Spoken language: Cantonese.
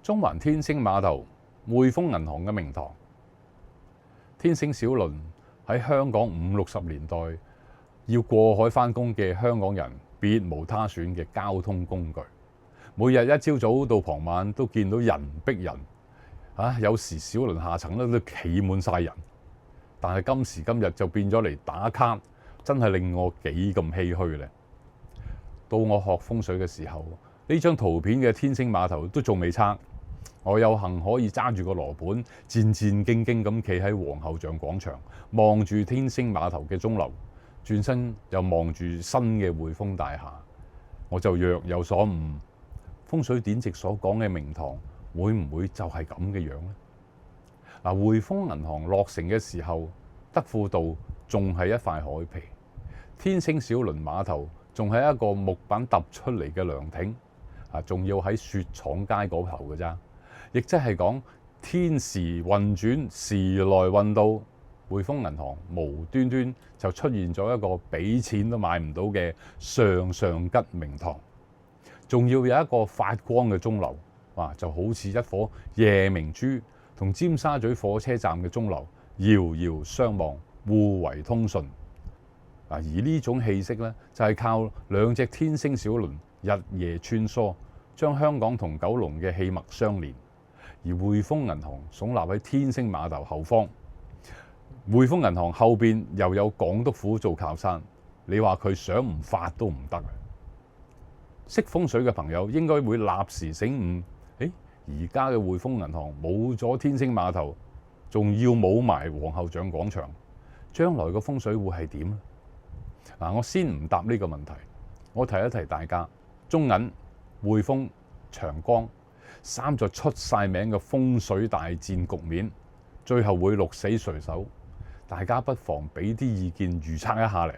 中環天星碼頭，匯豐銀行嘅名堂。天星小輪喺香港50、60年代要過海返工嘅香港人別無他選嘅交通工具。每日一朝早到傍晚都見到人逼人，有時小輪下層都企滿晒人。但係今時今日就變咗嚟打卡，真係令我幾咁唏噓咧。到我學風水嘅時候，呢張圖片嘅天星碼頭都仲未拆。我有幸可以揸住個羅盤，戰戰兢兢咁企喺皇后像廣場，望住天星碼頭嘅鐘樓，轉身又望住新嘅匯豐大廈，我就若有所悟。風水典籍所講嘅名堂，會唔會就係咁嘅樣呢？嗱，匯豐銀行落成嘅時候，德輔道仲係一塊海皮，天星小輪碼頭仲係一個木板揼出嚟嘅涼亭，仲要喺雪廠街嗰頭嘅咋。亦即係講天時運轉，時來運到，匯豐銀行無端端就出現咗一個俾錢都買唔到嘅上吉名堂，仲要有一個發光嘅鐘樓，就好似一顆夜明珠，同尖沙咀火車站嘅鐘樓遙遙相望，互為通訊。而呢種氣息呢，就係靠兩隻天星小輪日夜穿梭，將香港同九龍嘅氣脈相連。而匯豐銀行聳立喺天星碼頭後方，匯豐銀行後邊又有港督府做靠山，你話佢想唔發都唔得。識風水嘅朋友應該會立時醒悟，而家嘅匯豐銀行冇咗天星碼頭，仲要冇埋皇后像廣場，將來個風水會係點呢？我先唔答呢個問題，我提一提大家，中銀、匯豐、長江三座出晒名嘅風水大戰局面，最後會鹿死誰手？大家不妨俾啲意見預測一下嚟。